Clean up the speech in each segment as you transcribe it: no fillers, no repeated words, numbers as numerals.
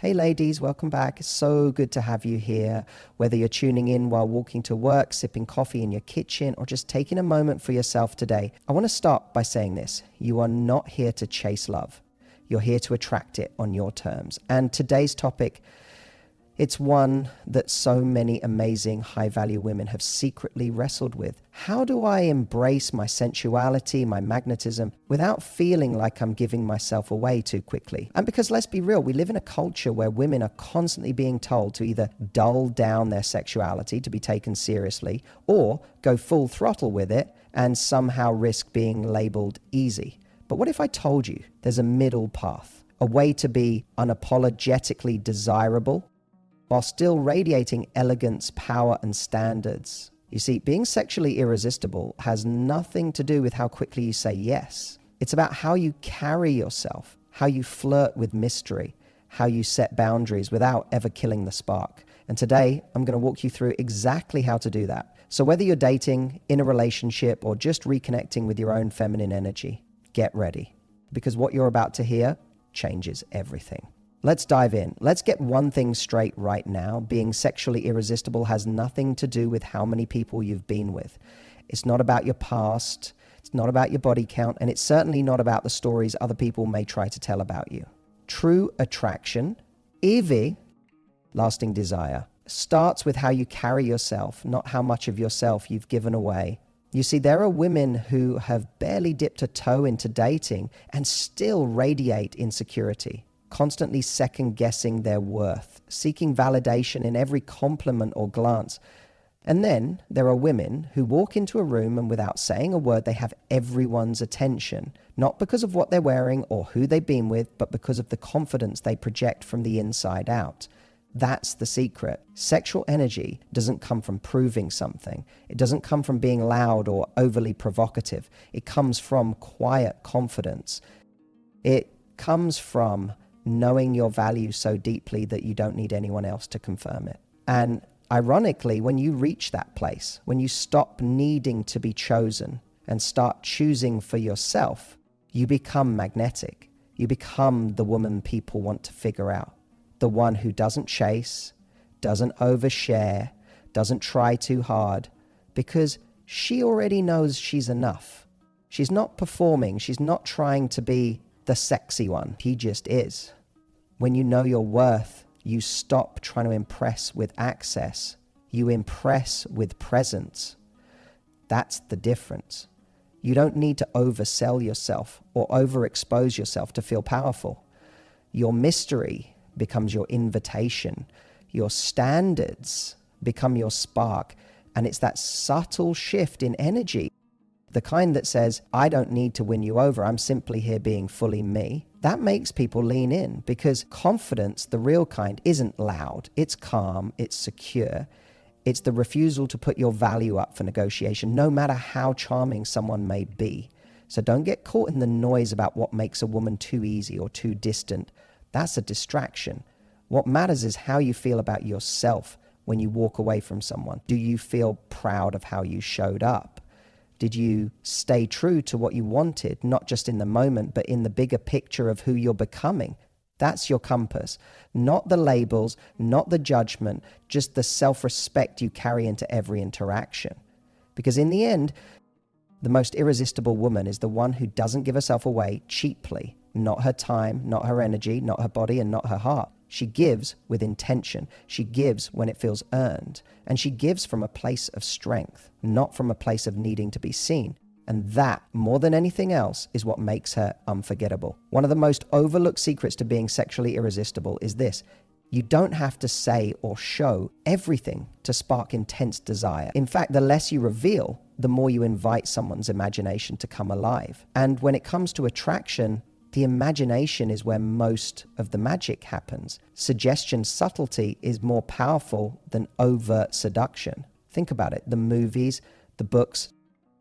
Hey ladies, welcome back. It's so good to have you here. Whether you're tuning in while walking to work, sipping coffee in your kitchen, or just taking a moment for yourself today, I want to start by saying this. You are not here to chase love. You're here to attract it on your terms. And today's topic, it's one that so many amazing high-value women have secretly wrestled with. How do I embrace my sensuality, my magnetism, without feeling like I'm giving myself away too quickly? And because let's be real, we live in a culture where women are constantly being told to either dull down their sexuality to be taken seriously, or go full throttle with it and somehow risk being labeled easy. But what if I told you there's a middle path, a way to be unapologetically desirable, while still radiating elegance, power, and standards? You see, being sexually irresistible has nothing to do with how quickly you say yes. It's about how you carry yourself, how you flirt with mystery, how you set boundaries without ever killing the spark. And today, I'm going to walk you through exactly how to do that. So whether you're dating, in a relationship, or just reconnecting with your own feminine energy, get ready. Because what you're about to hear changes everything. Let's dive in. Let's get one thing straight right now. Being sexually irresistible has nothing to do with how many people you've been with. It's not about your past. It's not about your body count. And it's certainly not about the stories other people may try to tell about you. True attraction, EV, lasting desire, starts with how you carry yourself, not how much of yourself you've given away. You see, there are women who have barely dipped a toe into dating and still radiate insecurity, constantly second-guessing their worth, seeking validation in every compliment or glance. And then there are women who walk into a room and without saying a word, they have everyone's attention, not because of what they're wearing or who they've been with, but because of the confidence they project from the inside out. That's the secret. Sexual energy doesn't come from proving something. It doesn't come from being loud or overly provocative. It comes from quiet confidence. It comes from knowing your value so deeply that you don't need anyone else to confirm it. And ironically, when you reach that place, when you stop needing to be chosen and start choosing for yourself, you become magnetic. You become the woman people want to figure out. The one who doesn't chase, doesn't overshare, doesn't try too hard, because she already knows she's enough. She's not performing. She's not trying to be the sexy one. He just is. When you know your worth, you stop trying to impress with access. You impress with presence. That's the difference. You don't need to oversell yourself or overexpose yourself to feel powerful. Your mystery becomes your invitation. Your standards become your spark. And it's that subtle shift in energy, the kind that says, I don't need to win you over. I'm simply here being fully me. That makes people lean in, because confidence, the real kind, isn't loud. It's calm. It's secure. It's the refusal to put your value up for negotiation, no matter how charming someone may be. So don't get caught in the noise about what makes a woman too easy or too distant. That's a distraction. What matters is how you feel about yourself when you walk away from someone. Do you feel proud of how you showed up? Did you stay true to what you wanted, not just in the moment, but in the bigger picture of who you're becoming? That's your compass. Not the labels, not the judgment, just the self-respect you carry into every interaction. Because in the end, the most irresistible woman is the one who doesn't give herself away cheaply. Not her time, not her energy, not her body, and not her heart. She gives with intention. She gives when it feels earned. And she gives from a place of strength, not from a place of needing to be seen. And that, more than anything else, is what makes her unforgettable. One of the most overlooked secrets to being sexually irresistible is this. You don't have to say or show everything to spark intense desire. In fact, the less you reveal, the more you invite someone's imagination to come alive. And when it comes to attraction, the imagination is where most of the magic happens. Suggestion subtlety is more powerful than overt seduction. Think about it. The movies, the books,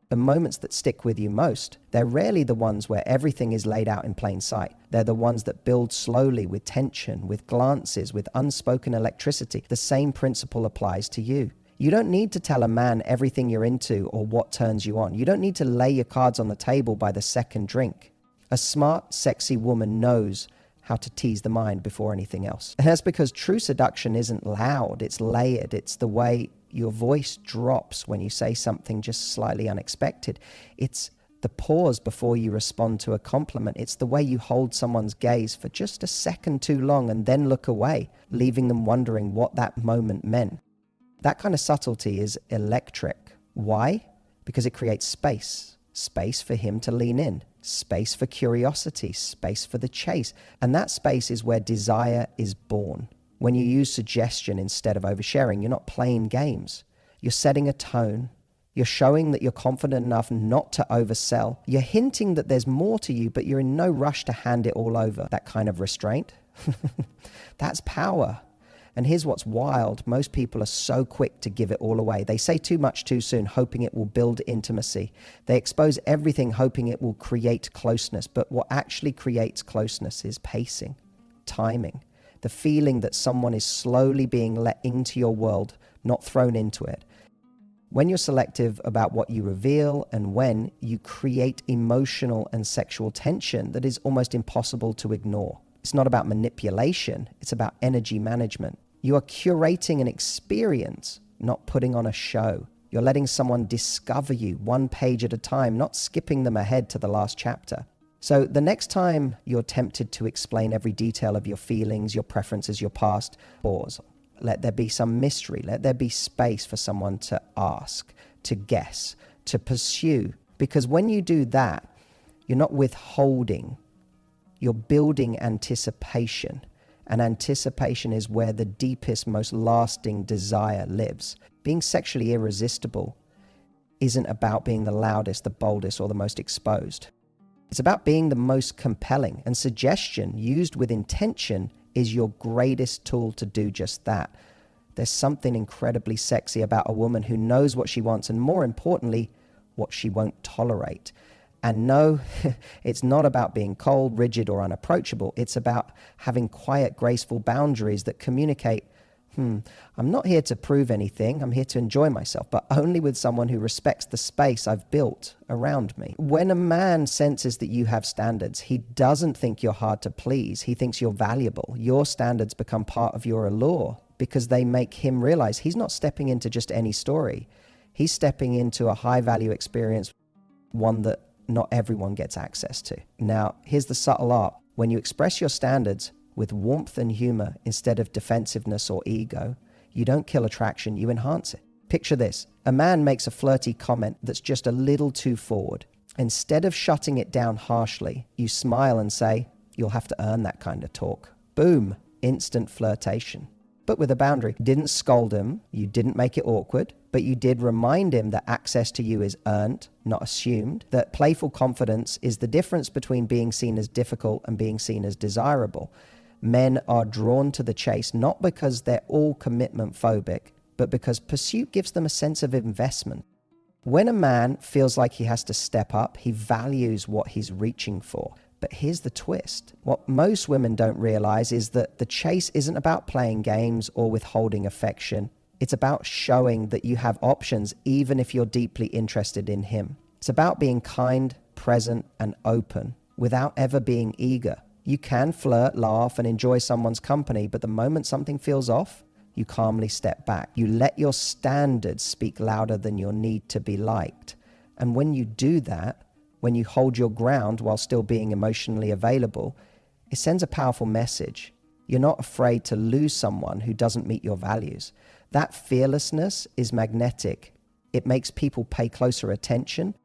the moments that stick with you most, they're rarely the ones where everything is laid out in plain sight. They're the ones that build slowly with tension, with glances, with unspoken electricity. The same principle applies to you. You don't need to tell a man everything you're into or what turns you on. You don't need to lay your cards on the table by the second drink. A smart, sexy woman knows how to tease the mind before anything else. And that's because true seduction isn't loud, it's layered. It's the way your voice drops when you say something just slightly unexpected. It's the pause before you respond to a compliment. It's the way you hold someone's gaze for just a second too long and then look away, leaving them wondering what that moment meant. That kind of subtlety is electric. Why? Because it creates space. Space for him to lean in. Space for curiosity. Space for the chase. And that space is where desire is born. When you use suggestion instead of oversharing, you're not playing games. You're setting a tone. You're showing that you're confident enough not to oversell. You're hinting that there's more to you, but you're in no rush to hand it all over. That kind of restraint, that's power. And here's what's wild. Most people are so quick to give it all away. They say too much too soon, hoping it will build intimacy. They expose everything, hoping it will create closeness. But what actually creates closeness is pacing, timing, the feeling that someone is slowly being let into your world, not thrown into it. When you're selective about what you reveal and when, you create emotional and sexual tension that is almost impossible to ignore. It's not about manipulation, it's about energy management. You are curating an experience, not putting on a show. You're letting someone discover you one page at a time, not skipping them ahead to the last chapter. So the next time you're tempted to explain every detail of your feelings, your preferences, your past, pause. Let there be some mystery. Let there be space for someone to ask, to guess, to pursue. Because when you do that, you're not withholding. You're building anticipation. And anticipation is where the deepest, most lasting desire lives. Being sexually irresistible isn't about being the loudest, the boldest, or the most exposed. It's about being the most compelling. And suggestion used with intention is your greatest tool to do just that. There's something incredibly sexy about a woman who knows what she wants and, more importantly, what she won't tolerate. And no, it's not about being cold, rigid, or unapproachable. It's about having quiet, graceful boundaries that communicate, I'm not here to prove anything. I'm here to enjoy myself, but only with someone who respects the space I've built around me. When a man senses that you have standards, he doesn't think you're hard to please. He thinks you're valuable. Your standards become part of your allure because they make him realize he's not stepping into just any story. He's stepping into a high-value experience, one that not everyone gets access to. Now, here's the subtle art. When you express your standards with warmth and humor instead of defensiveness or ego, you don't kill attraction, you enhance it. Picture this. A man makes a flirty comment that's just a little too forward. Instead of shutting it down harshly, you smile and say, you'll have to earn that kind of talk. Boom, instant flirtation. But with a boundary. You didn't scold him, you didn't make it awkward, but you did remind him that access to you is earned, not assumed, that playful confidence is the difference between being seen as difficult and being seen as desirable. Men are drawn to the chase not because they're all commitment phobic, but because pursuit gives them a sense of investment. When a man feels like he has to step up, he values what he's reaching for. But here's the twist. What most women don't realize is that the chase isn't about playing games or withholding affection. It's about showing that you have options even if you're deeply interested in him. It's about being kind, present, and open without ever being eager. You can flirt, laugh, and enjoy someone's company, but the moment something feels off, you calmly step back. You let your standards speak louder than your need to be liked. And when you do that, when you hold your ground while still being emotionally available, it sends a powerful message. You're not afraid to lose someone who doesn't meet your values. That fearlessness is magnetic. It makes people pay closer attention.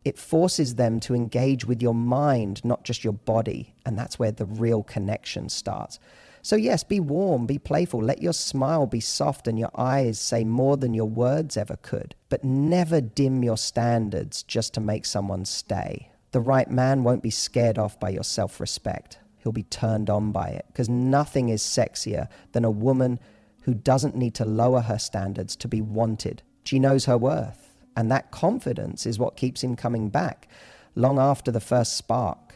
It forces them to engage with your mind, not just your body. And that's where the real connection starts. So yes, be warm, be playful, let your smile be soft and your eyes say more than your words ever could. But never dim your standards just to make someone stay. The right man won't be scared off by your self-respect. He'll be turned on by it, because nothing is sexier than a woman who doesn't need to lower her standards to be wanted. She knows her worth, and that confidence is what keeps him coming back long after the first spark.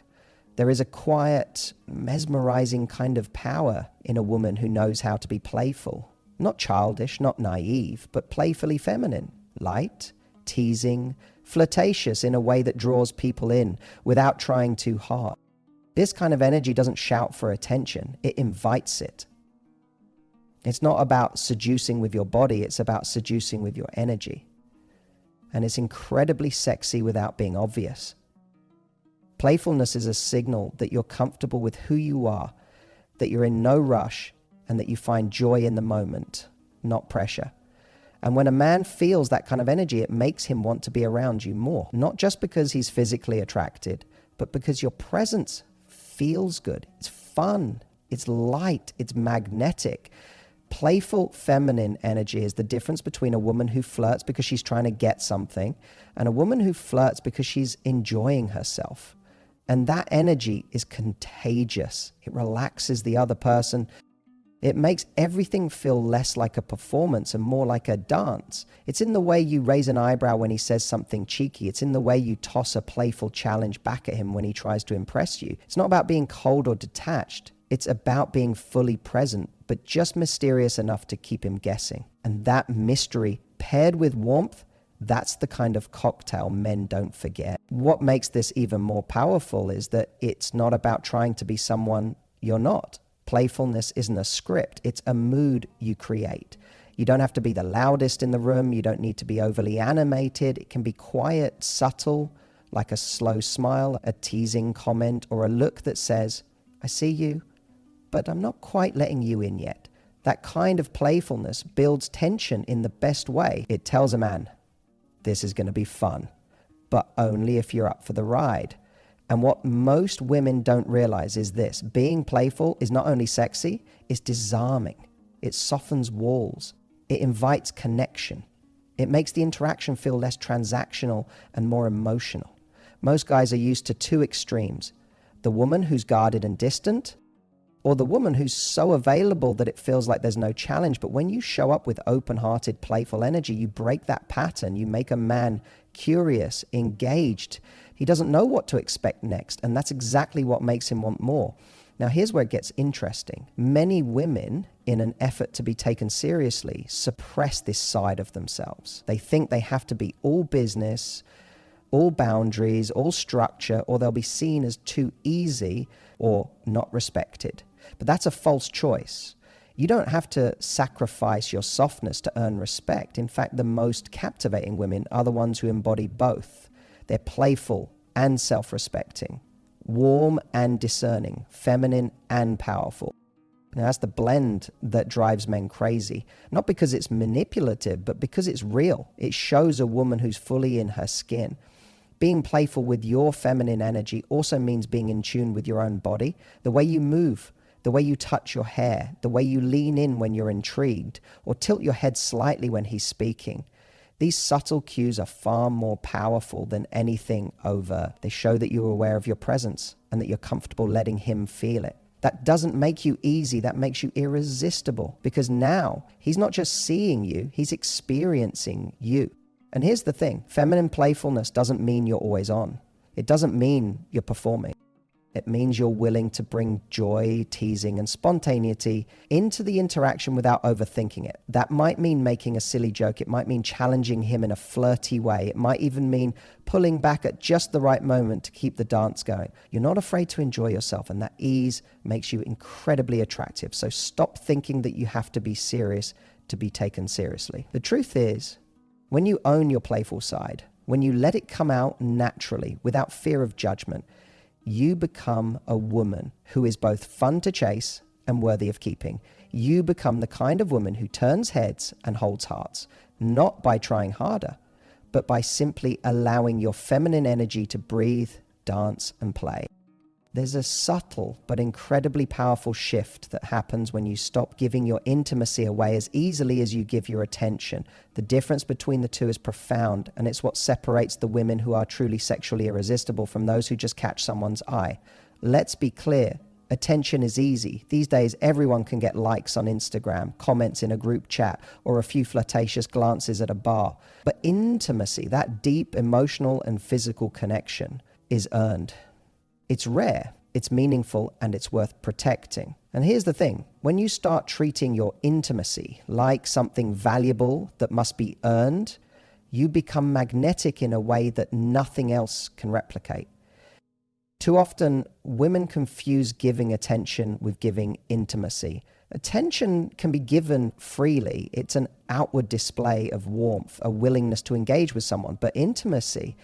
There is a quiet, mesmerizing kind of power in a woman who knows how to be playful. Not childish, not naive, but playfully feminine. Light, teasing, flirtatious in a way that draws people in without trying too hard. This kind of energy doesn't shout for attention, it invites it. It's not about seducing with your body, it's about seducing with your energy. And it's incredibly sexy without being obvious. Playfulness is a signal that you're comfortable with who you are, that you're in no rush, and that you find joy in the moment, not pressure. And when a man feels that kind of energy, it makes him want to be around you more. Not just because he's physically attracted, but because your presence feels good. It's fun, it's light, it's magnetic. Playful feminine energy is the difference between a woman who flirts because she's trying to get something and a woman who flirts because she's enjoying herself. And that energy is contagious. It relaxes the other person. It makes everything feel less like a performance and more like a dance. It's in the way you raise an eyebrow when he says something cheeky. It's in the way you toss a playful challenge back at him when he tries to impress you. It's not about being cold or detached. It's about being fully present, but just mysterious enough to keep him guessing. And that mystery, paired with warmth, that's the kind of cocktail men don't forget. What makes this even more powerful is that it's not about trying to be someone you're not. Playfulness isn't a script, it's a mood you create. You don't have to be the loudest in the room, you don't need to be overly animated. It can be quiet, subtle, like a slow smile, a teasing comment, or a look that says, I see you, but I'm not quite letting you in yet. That kind of playfulness builds tension in the best way. It tells a man, this is going to be fun, but only if you're up for the ride. And what most women don't realize is this: being playful is not only sexy, it's disarming. It softens walls. It invites connection. It makes the interaction feel less transactional and more emotional. Most guys are used to two extremes: the woman who's guarded and distant, or the woman who's so available that it feels like there's no challenge. But when you show up with open-hearted, playful energy, you break that pattern. You make a man curious, engaged. He doesn't know what to expect next, and that's exactly what makes him want more. Now, here's where it gets interesting. Many women, in an effort to be taken seriously, suppress this side of themselves. They think they have to be all business, all boundaries, all structure, or they'll be seen as too easy or not respected. But that's a false choice. You don't have to sacrifice your softness to earn respect. In fact, the most captivating women are the ones who embody both. They're playful and self-respecting, warm and discerning, feminine and powerful. Now, that's the blend that drives men crazy. Not because it's manipulative, but because it's real. It shows a woman who's fully in her skin. Being playful with your feminine energy also means being in tune with your own body, the way you move, the way you touch your hair, the way you lean in when you're intrigued, or tilt your head slightly when he's speaking. These subtle cues are far more powerful than anything overt. They show that you're aware of your presence and that you're comfortable letting him feel it. That doesn't make you easy, that makes you irresistible, because now he's not just seeing you, he's experiencing you. And here's the thing, feminine playfulness doesn't mean you're always on. It doesn't mean you're performing. It means you're willing to bring joy, teasing, and spontaneity into the interaction without overthinking it. That might mean making a silly joke. It might mean challenging him in a flirty way. It might even mean pulling back at just the right moment to keep the dance going. You're not afraid to enjoy yourself, and that ease makes you incredibly attractive. So stop thinking that you have to be serious to be taken seriously. The truth is, when you own your playful side, when you let it come out naturally without fear of judgment, you become a woman who is both fun to chase and worthy of keeping. You become the kind of woman who turns heads and holds hearts, not by trying harder, but by simply allowing your feminine energy to breathe, dance, and play. There's a subtle but incredibly powerful shift that happens when you stop giving your intimacy away as easily as you give your attention. The difference between the two is profound, and it's what separates the women who are truly sexually irresistible from those who just catch someone's eye. Let's be clear, attention is easy. These days, everyone can get likes on Instagram, comments in a group chat, or a few flirtatious glances at a bar. But intimacy, that deep emotional and physical connection, is earned. It's rare, it's meaningful, and it's worth protecting. And here's the thing, when you start treating your intimacy like something valuable that must be earned, you become magnetic in a way that nothing else can replicate. Too often, women confuse giving attention with giving intimacy. Attention can be given freely. It's an outward display of warmth, a willingness to engage with someone. But intimacy,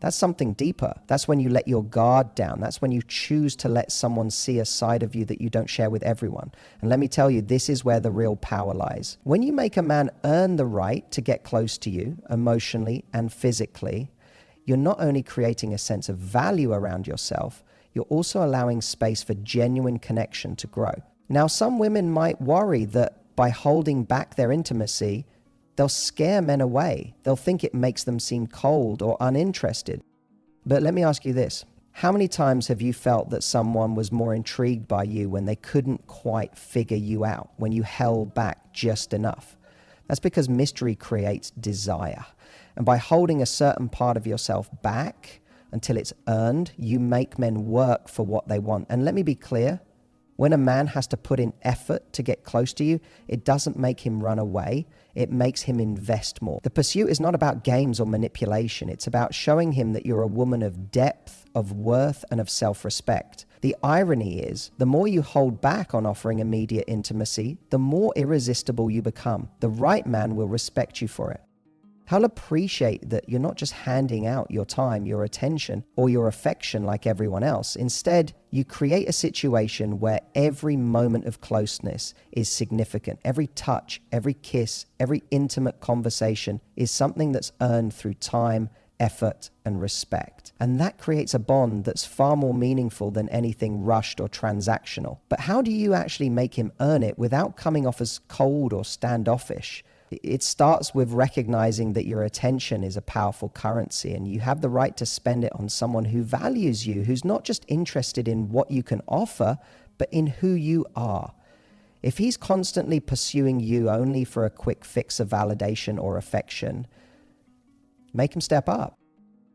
that's something deeper. That's when you let your guard down. That's when you choose to let someone see a side of you that you don't share with everyone. And let me tell you, this is where the real power lies. When you make a man earn the right to get close to you emotionally and physically, you're not only creating a sense of value around yourself, you're also allowing space for genuine connection to grow. Now, some women might worry that by holding back their intimacy, they'll scare men away. They'll think it makes them seem cold or uninterested. But let me ask you this. How many times have you felt that someone was more intrigued by you when they couldn't quite figure you out, when you held back just enough? That's because mystery creates desire. And by holding a certain part of yourself back until it's earned, you make men work for what they want. And let me be clear, when a man has to put in effort to get close to you, it doesn't make him run away. It makes him invest more. The pursuit is not about games or manipulation. It's about showing him that you're a woman of depth, of worth, and of self-respect. The irony is, the more you hold back on offering immediate intimacy, the more irresistible you become. The right man will respect you for it. He'll appreciate that you're not just handing out your time, your attention, or your affection like everyone else. Instead, you create a situation where every moment of closeness is significant. Every touch, every kiss, every intimate conversation is something that's earned through time, effort, and respect. And that creates a bond that's far more meaningful than anything rushed or transactional. But how do you actually make him earn it without coming off as cold or standoffish? It starts with recognizing that your attention is a powerful currency and you have the right to spend it on someone who values you, who's not just interested in what you can offer, but in who you are. If he's constantly pursuing you only for a quick fix of validation or affection, make him step up.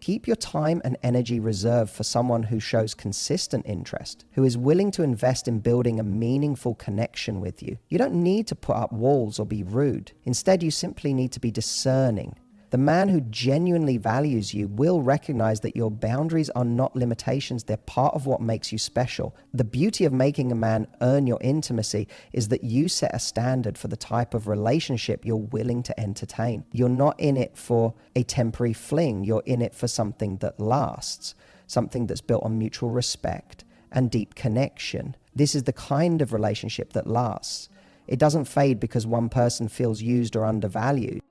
Keep your time and energy reserved for someone who shows consistent interest, who is willing to invest in building a meaningful connection with you. You don't need to put up walls or be rude. Instead, you simply need to be discerning. The man who genuinely values you will recognize that your boundaries are not limitations. They're part of what makes you special. The beauty of making a man earn your intimacy is that you set a standard for the type of relationship you're willing to entertain. You're not in it for a temporary fling. You're in it for something that lasts, something that's built on mutual respect and deep connection. This is the kind of relationship that lasts. It doesn't fade because one person feels used or undervalued.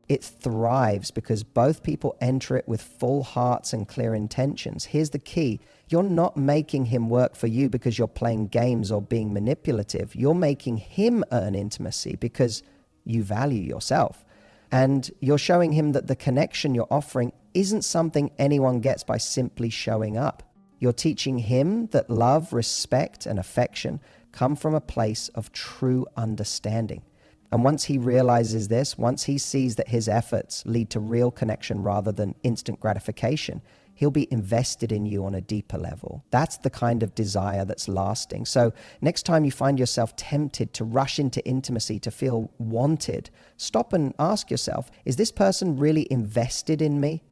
It thrives because both people enter it with full hearts and clear intentions. Here's the key. You're not making him work for you because you're playing games or being manipulative. You're making him earn intimacy because you value yourself. And you're showing him that the connection you're offering isn't something anyone gets by simply showing up. You're teaching him that love, respect, and affection come from a place of true understanding. And once he realizes this, once he sees that his efforts lead to real connection rather than instant gratification, he'll be invested in you on a deeper level. That's the kind of desire that's lasting. So next time you find yourself tempted to rush into intimacy, to feel wanted, stop and ask yourself, is this person really invested in me?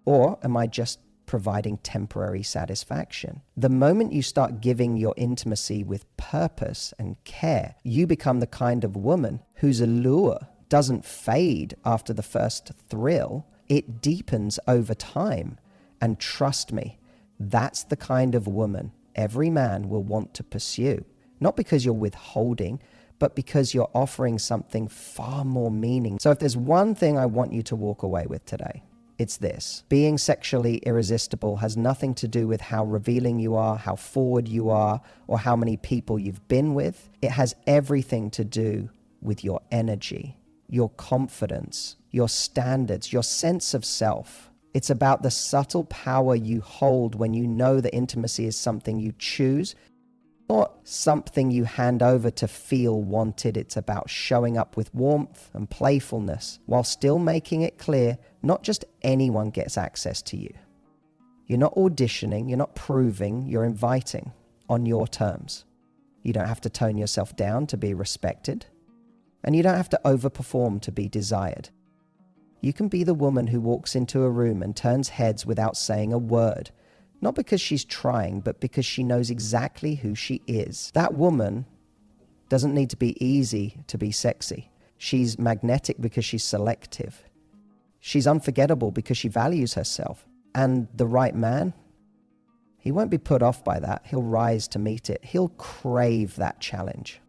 Or am I just providing temporary satisfaction? The moment you start giving your intimacy with purpose and care, you become the kind of woman whose allure doesn't fade after the first thrill. It deepens over time. And trust me, that's the kind of woman every man will want to pursue. Not because you're withholding, but because you're offering something far more meaning. So if there's one thing I want you to walk away with today, it's this. Being sexually irresistible has nothing to do with how revealing you are, how forward you are, or how many people you've been with. It has everything to do with your energy, your confidence, your standards, your sense of self. It's about the subtle power you hold when you know that intimacy is something you choose, not something you hand over to feel wanted. It's about showing up with warmth and playfulness while still making it clear not just anyone gets access to you. You're not auditioning, you're not proving, you're inviting on your terms. You don't have to tone yourself down to be respected, and you don't have to overperform to be desired. You can be the woman who walks into a room and turns heads without saying a word, Not because she's trying, but because she knows exactly who she is. That woman doesn't need to be easy to be sexy. She's magnetic because she's selective. She's unforgettable because she values herself. And the right man, he won't be put off by that. He'll rise to meet it. He'll crave that challenge.